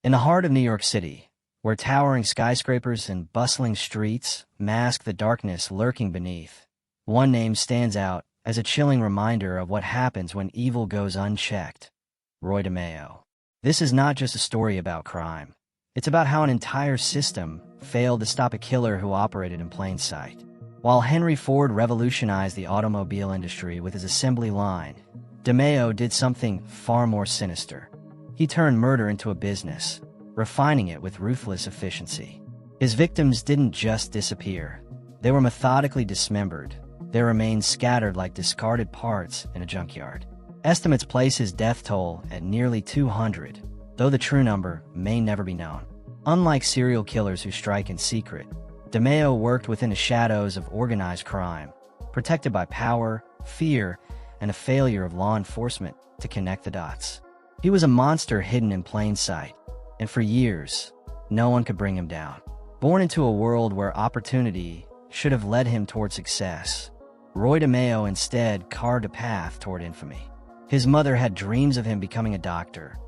In the heart of New York City, where towering skyscrapers and bustling streets mask the darkness lurking beneath, one name stands out as a chilling reminder of what happens when evil goes unchecked: Roy DeMeo. This is not just a story about crime. It's about how an entire system failed to stop a killer who operated in plain sight. While Henry Ford revolutionized the automobile industry with his assembly line, DeMeo did something far more sinister. He turned murder into a business, refining it with ruthless efficiency. His victims didn't just disappear. They were methodically dismembered, their remains scattered like discarded parts in a junkyard. Estimates place his death toll at nearly 200, though the true number may never be known. Unlike serial killers who strike in secret, DeMeo worked within the shadows of organized crime, protected by power, fear, and a failure of law enforcement to connect the dots. He was a monster hidden in plain sight, and for years, no one could bring him down. Born into a world where opportunity should have led him toward success, Roy DeMeo instead carved a path toward infamy. His mother had dreams of him becoming a doctor,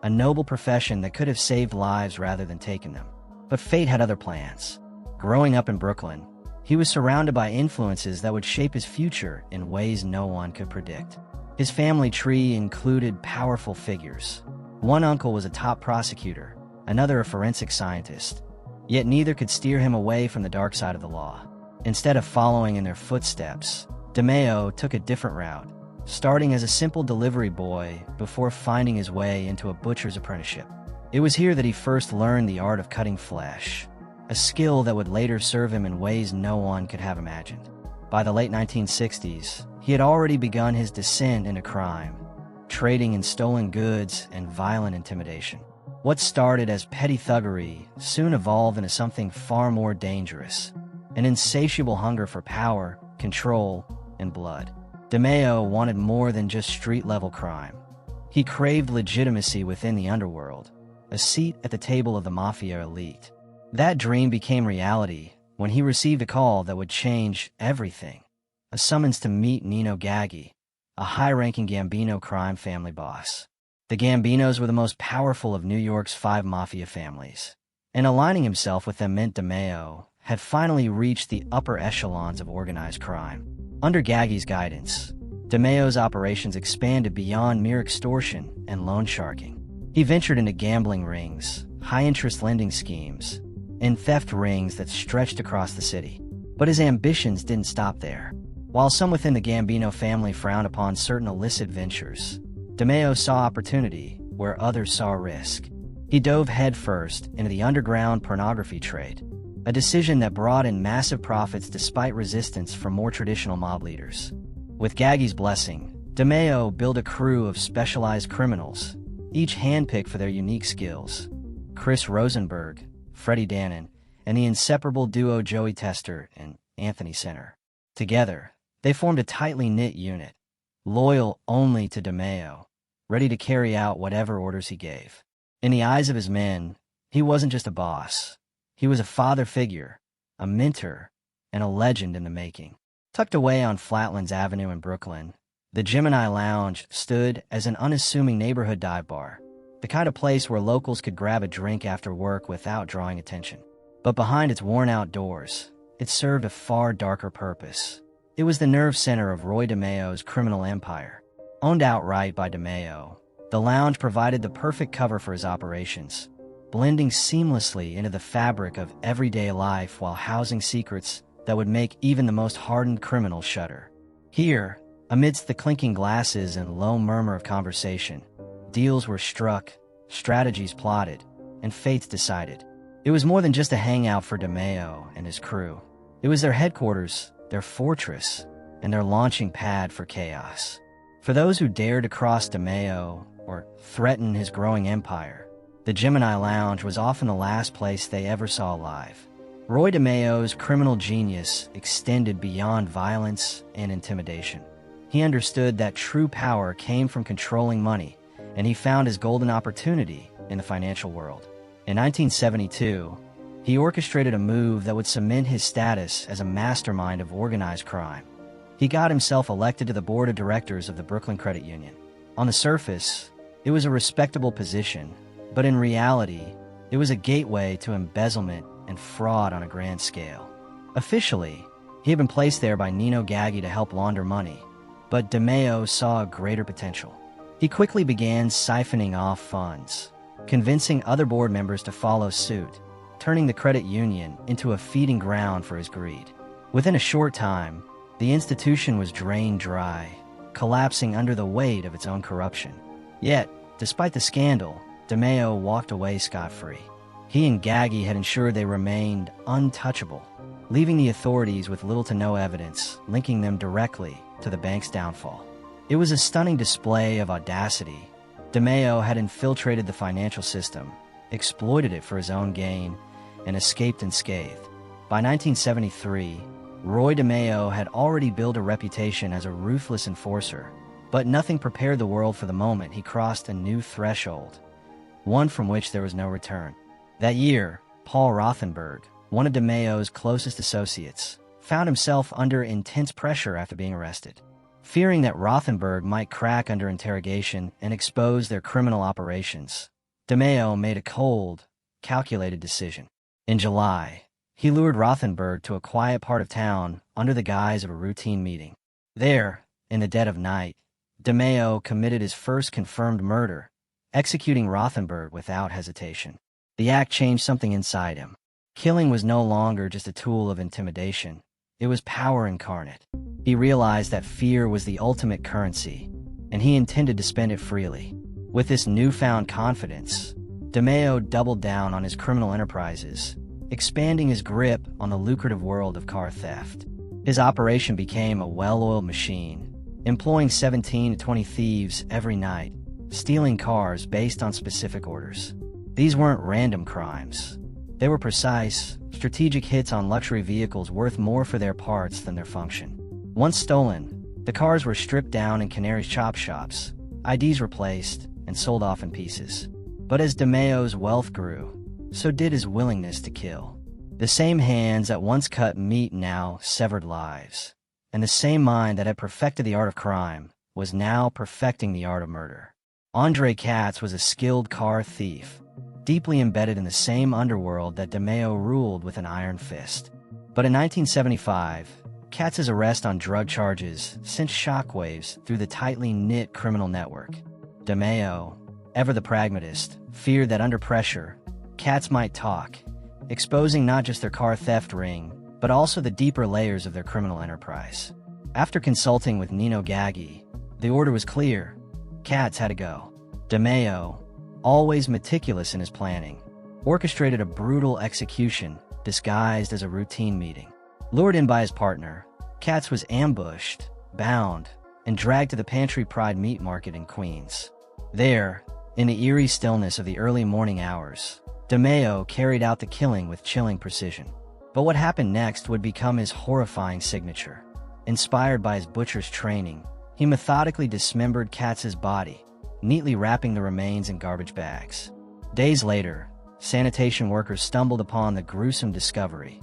a noble profession that could have saved lives rather than taken them. But fate had other plans. Growing up in Brooklyn, he was surrounded by influences that would shape his future in ways no one could predict. His family tree included powerful figures. One uncle was a top prosecutor, another a forensic scientist, yet neither could steer him away from the dark side of the law. Instead of following in their footsteps, DeMeo took a different route, starting as a simple delivery boy before finding his way into a butcher's apprenticeship. It was here that he first learned the art of cutting flesh, a skill that would later serve him in ways no one could have imagined. By the late 1960s, he had already begun his descent into crime, trading in stolen goods and violent intimidation. What started as petty thuggery soon evolved into something far more dangerous: an insatiable hunger for power, control, and blood. DeMeo wanted more than just street-level crime. He craved legitimacy within the underworld, a seat at the table of the Mafia elite. That dream became reality when he received a call that would change everything: a summons to meet Nino Gaggi, a high-ranking Gambino crime family boss. The Gambinos were the most powerful of New York's 5 Mafia families, and aligning himself with them meant DeMeo had finally reached the upper echelons of organized crime. Under Gaggi's guidance, DeMeo's operations expanded beyond mere extortion and loan sharking. He ventured into gambling rings, high-interest lending schemes, and theft rings that stretched across the city. But his ambitions didn't stop there. While some within the Gambino family frowned upon certain illicit ventures, DeMeo saw opportunity where others saw risk. He dove headfirst into the underground pornography trade, a decision that brought in massive profits despite resistance from more traditional mob leaders. With Gaggi's blessing, DeMeo built a crew of specialized criminals, each handpicked for their unique skills: Chris Rothenberg, Freddie Dannon, and the inseparable duo Joey Tester and Anthony Center. Together, they formed a tightly knit unit, loyal only to DeMeo, ready to carry out whatever orders he gave. In the eyes of his men, he wasn't just a boss. He was a father figure, a mentor, and a legend in the making. Tucked away on Flatlands Avenue in Brooklyn, the Gemini Lounge stood as an unassuming neighborhood dive bar, the kind of place where locals could grab a drink after work without drawing attention. But behind its worn-out doors, it served a far darker purpose. It was the nerve center of Roy DeMeo's criminal empire. Owned outright by DeMeo, the lounge provided the perfect cover for his operations, blending seamlessly into the fabric of everyday life while housing secrets that would make even the most hardened criminal shudder. Here, amidst the clinking glasses and low murmur of conversation, deals were struck, strategies plotted, and fates decided. It was more than just a hangout for DeMeo and his crew. It was their headquarters, their fortress, and their launching pad for chaos. For those who dared to cross DeMeo or threaten his growing empire, the Gemini Lounge was often the last place they ever saw alive. Roy DeMeo's criminal genius extended beyond violence and intimidation. He understood that true power came from controlling money, and he found his golden opportunity in the financial world. In 1972, he orchestrated a move that would cement his status as a mastermind of organized crime. He got himself elected to the board of directors of the Brooklyn Credit Union. On the surface, it was a respectable position, But in reality, it was a gateway to embezzlement and fraud on a grand scale. Officially, he had been placed there by Nino Gaggi to help launder money, but DeMeo saw a greater potential. He quickly began siphoning off funds, convincing other board members to follow suit, turning the credit union into a feeding ground for his greed. Within a short time, the institution was drained dry, collapsing under the weight of its own corruption. Yet, despite the scandal, DeMeo walked away scot-free. He and Gaggi had ensured they remained untouchable, leaving the authorities with little to no evidence linking them directly to the bank's downfall. It was a stunning display of audacity. DeMeo had infiltrated the financial system, exploited it for his own gain, and escaped unscathed. By 1973, Roy DeMeo had already built a reputation as a ruthless enforcer, but nothing prepared the world for the moment he crossed a new threshold, one from which there was no return. That year, Paul Rothenberg, one of DeMeo's closest associates, found himself under intense pressure after being arrested. Fearing that Rothenberg might crack under interrogation and expose their criminal operations, DeMeo made a cold, calculated decision. In July, he lured Rothenberg to a quiet part of town under the guise of a routine meeting. There, in the dead of night, DeMeo committed his first confirmed murder, executing Rothenberg without hesitation. The act changed something inside him. Killing was no longer just a tool of intimidation. It was power incarnate. He realized that fear was the ultimate currency, and he intended to spend it freely. With this newfound confidence, DeMeo doubled down on his criminal enterprises, expanding his grip on the lucrative world of car theft. His operation became a well-oiled machine, employing 17 to 20 thieves every night, stealing cars based on specific orders. These weren't random crimes. They were precise, strategic hits on luxury vehicles worth more for their parts than their function. Once stolen, the cars were stripped down in Canary's chop shops, IDs replaced, and sold off in pieces. But as DeMeo's wealth grew, so did his willingness to kill. The same hands that once cut meat now severed lives, and the same mind that had perfected the art of crime was now perfecting the art of murder. Andre Katz was a skilled car thief, deeply embedded in the same underworld that DeMeo ruled with an iron fist. But in 1975, Katz's arrest on drug charges sent shockwaves through the tightly knit criminal network. DeMeo, ever the pragmatist, feared that under pressure, Katz might talk, exposing not just their car theft ring, but also the deeper layers of their criminal enterprise. After consulting with Nino Gaggi, the order was clear. Katz had to go. DeMeo, always meticulous in his planning, orchestrated a brutal execution disguised as a routine meeting. Lured in by his partner, Katz was ambushed, bound, and dragged to the Pantry Pride meat market in Queens. There, in the eerie stillness of the early morning hours, DeMeo carried out the killing with chilling precision. But what happened next would become his horrifying signature. Inspired by his butcher's training, he methodically dismembered Katz's body, neatly wrapping the remains in garbage bags. Days later, sanitation workers stumbled upon the gruesome discovery: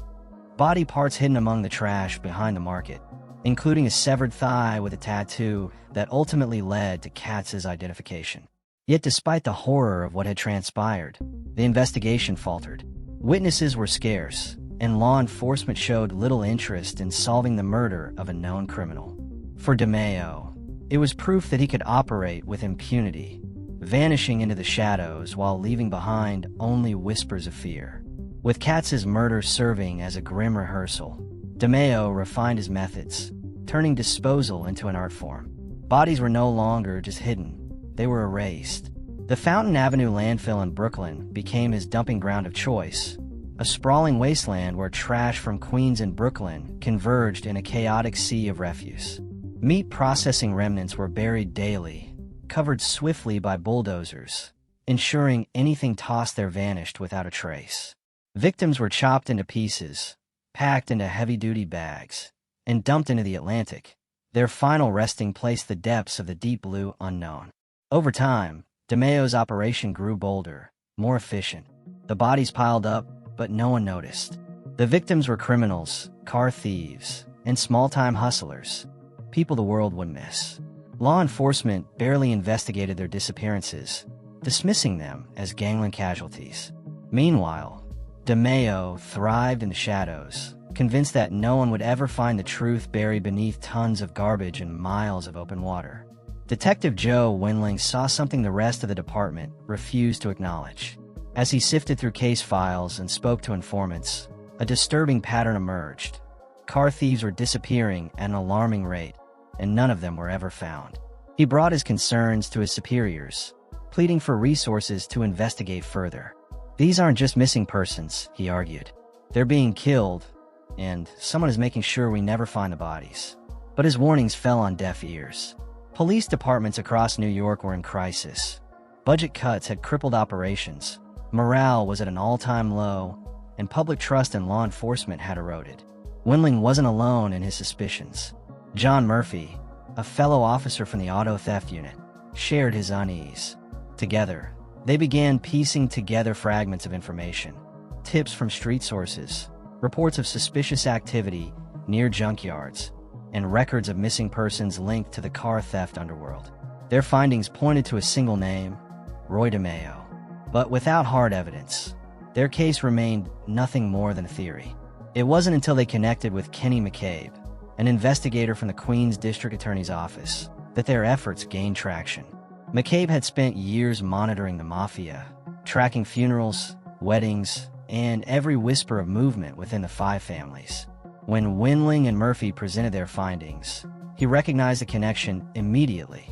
body parts hidden among the trash behind the market, including a severed thigh with a tattoo that ultimately led to Katz's identification. Yet despite the horror of what had transpired, the investigation faltered. Witnesses were scarce, and law enforcement showed little interest in solving the murder of a known criminal. For DeMeo, it was proof that he could operate with impunity, vanishing into the shadows while leaving behind only whispers of fear. With Katz's murder serving as a grim rehearsal, DeMeo refined his methods, turning disposal into an art form. Bodies were no longer just hidden, they were erased. The Fountain Avenue landfill in Brooklyn became his dumping ground of choice, a sprawling wasteland where trash from Queens and Brooklyn converged in a chaotic sea of refuse. Meat processing remnants were buried daily, covered swiftly by bulldozers, ensuring anything tossed there vanished without a trace. Victims were chopped into pieces, packed into heavy-duty bags, and dumped into the Atlantic, their final resting place the depths of the deep blue unknown. Over time, DeMeo's operation grew bolder, more efficient. The bodies piled up, but no one noticed. The victims were criminals, car thieves, and small-time hustlers, people the world would miss. Law enforcement barely investigated their disappearances, dismissing them as gangland casualties. Meanwhile, DeMeo thrived in the shadows, convinced that no one would ever find the truth buried beneath tons of garbage and miles of open water. Detective Joe Winling saw something the rest of the department refused to acknowledge. As he sifted through case files and spoke to informants, a disturbing pattern emerged. Car thieves were disappearing at an alarming rate, and none of them were ever found. He brought his concerns to his superiors, pleading for resources to investigate further. These aren't just missing persons, he argued. They're being killed, and someone is making sure we never find the bodies. But his warnings fell on deaf ears. Police departments across New York were in crisis. Budget cuts had crippled operations, morale was at an all-time low, and public trust in law enforcement had eroded. Winling wasn't alone in his suspicions. John Murphy, a fellow officer from the auto theft unit, shared his unease. Together, they began piecing together fragments of information, tips from street sources, reports of suspicious activity near junkyards, and records of missing persons linked to the car theft underworld. Their findings pointed to a single name, Roy DeMeo. But without hard evidence, their case remained nothing more than a theory. It wasn't until they connected with Kenny McCabe, an investigator from the Queens District Attorney's Office, that their efforts gained traction. McCabe had spent years monitoring the Mafia, tracking funerals, weddings, and every whisper of movement within the five families. When Winling and Murphy presented their findings, he recognized the connection immediately.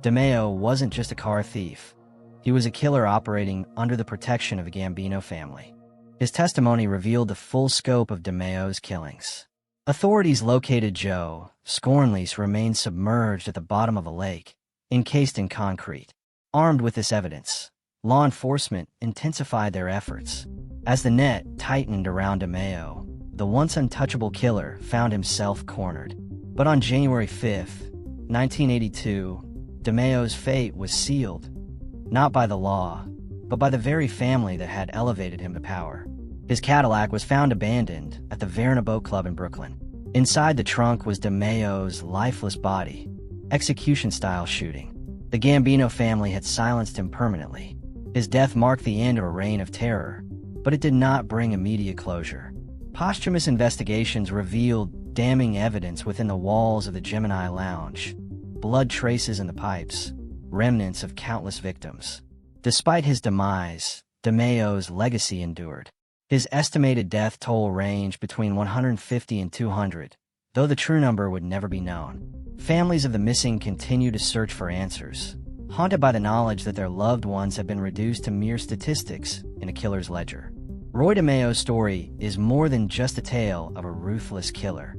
DeMeo wasn't just a car thief. He was a killer operating under the protection of the Gambino family. His testimony revealed the full scope of DeMeo's killings. Authorities located Joe. Scornlease remained submerged at the bottom of a lake, encased in concrete. Armed with this evidence, law enforcement intensified their efforts. As the net tightened around DeMeo, the once untouchable killer found himself cornered. But on January 5th, 1982, DeMeo's fate was sealed, not by the law, but by the very family that had elevated him to power. His Cadillac was found abandoned at the Verna Boat Club in Brooklyn. Inside the trunk was DeMeo's lifeless body, execution-style shooting. The Gambino family had silenced him permanently. His death marked the end of a reign of terror, but it did not bring immediate closure. Posthumous investigations revealed damning evidence within the walls of the Gemini lounge, blood traces in the pipes, remnants of countless victims. Despite his demise, DeMeo's legacy endured. His estimated death toll ranged between 150 and 200, though the true number would never be known. Families of the missing continue to search for answers, haunted by the knowledge that their loved ones have been reduced to mere statistics in a killer's ledger. Roy DeMeo's story is more than just a tale of a ruthless killer.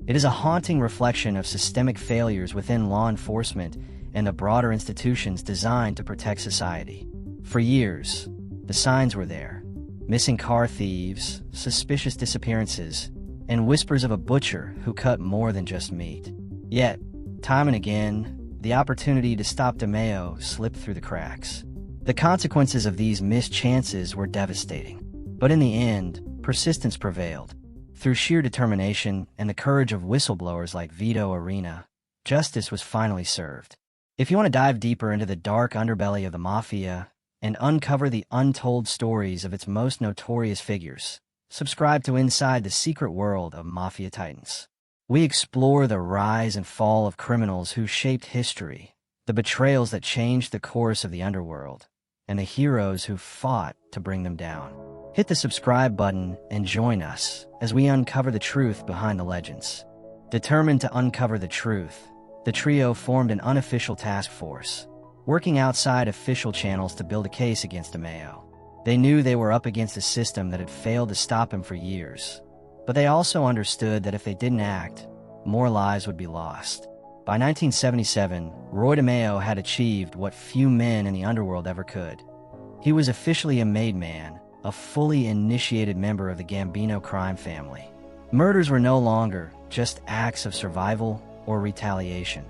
It is a haunting reflection of systemic failures within law enforcement and the broader institutions designed to protect society. For years, the signs were there: missing car thieves, suspicious disappearances, and whispers of a butcher who cut more than just meat. Yet, time and again, the opportunity to stop DeMeo slipped through the cracks. The consequences of these missed chances were devastating. But in the end, persistence prevailed. Through sheer determination and the courage of whistleblowers like Vito Arena, justice was finally served. If you want to dive deeper into the dark underbelly of the Mafia and uncover the untold stories of its most notorious figures, subscribe to Inside the Secret World of Mafia Titans. We explore the rise and fall of criminals who shaped history, the betrayals that changed the course of the underworld, and the heroes who fought to bring them down. Hit the subscribe button and join us as we uncover the truth behind the legends. Determined to uncover the truth, the trio formed an unofficial task force, working outside official channels to build a case against DeMeo. They knew they were up against a system that had failed to stop him for years, but they also understood that if they didn't act, more lives would be lost. By 1977, Roy DeMeo had achieved what few men in the underworld ever could. He was officially a made man, a fully initiated member of the Gambino crime family. Murders were no longer just acts of survival or retaliation.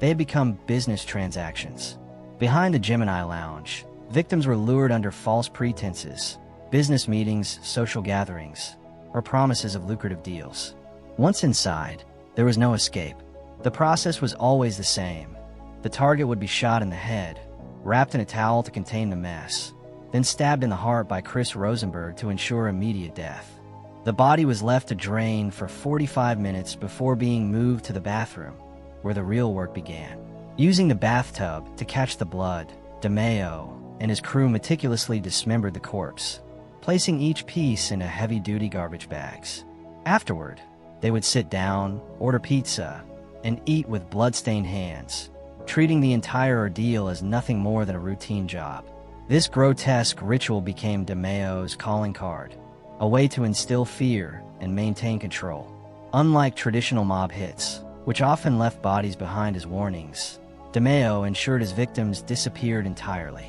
They had become business transactions. Behind the Gemini lounge, victims were lured under false pretenses, business meetings, social gatherings, or promises of lucrative deals. Once inside, there was no escape. The process was always the same. The target would be shot in the head, wrapped in a towel to contain the mess, then stabbed in the heart by Chris Rothenberg to ensure immediate death. The body was left to drain for 45 minutes before being moved to the bathroom, where the real work began. Using the bathtub to catch the blood, DeMeo and his crew meticulously dismembered the corpse, placing each piece in heavy-duty garbage bags. Afterward, they would sit down, order pizza, and eat with blood-stained hands, treating the entire ordeal as nothing more than a routine job. This grotesque ritual became DeMeo's calling card, a way to instill fear and maintain control. Unlike traditional mob hits, which often left bodies behind as warnings, DeMeo ensured his victims disappeared entirely.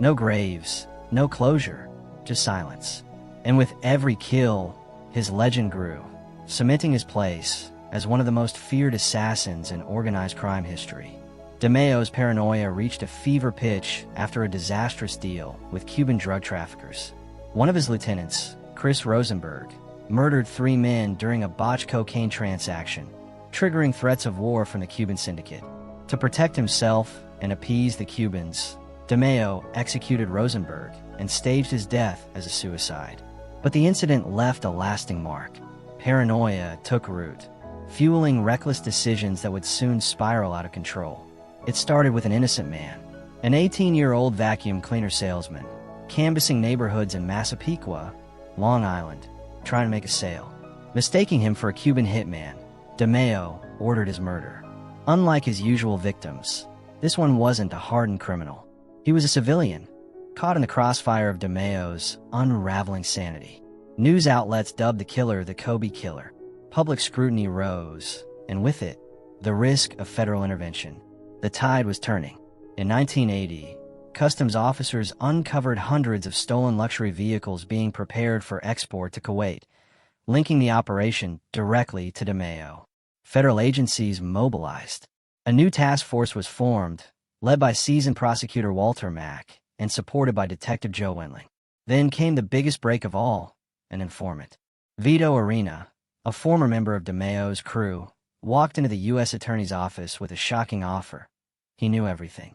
No graves, no closure, just silence. And with every kill, his legend grew, cementing his place as one of the most feared assassins in organized crime history. DeMeo's paranoia reached a fever pitch after a disastrous deal with Cuban drug traffickers. One of his lieutenants, Chris Rothenberg, murdered 3 men during a botched cocaine transaction, triggering threats of war from the Cuban syndicate. To protect himself and appease the Cubans, DeMeo executed Rothenberg and staged his death as a suicide. But the incident left a lasting mark. Paranoia took root, fueling reckless decisions that would soon spiral out of control. It started with an innocent man, an 18-year-old vacuum cleaner salesman, canvassing neighborhoods in Massapequa, Long Island, trying to make a sale. Mistaking him for a Cuban hitman, DeMeo ordered his murder. Unlike his usual victims, this one wasn't a hardened criminal. He was a civilian, caught in the crossfire of DeMeo's unraveling sanity. News outlets dubbed the killer the Kobe Killer. Public scrutiny rose, and with it, the risk of federal intervention. The tide was turning. In 1980, customs officers uncovered hundreds of stolen luxury vehicles being prepared for export to Kuwait, linking the operation directly to DeMeo. Federal agencies mobilized. A new task force was formed, led by seasoned prosecutor Walter Mack and supported by Detective Joe Wendling. Then came the biggest break of all, an informant. Vito Arena, a former member of DeMeo's crew, walked into the U.S. Attorney's office with a shocking offer. He knew everything.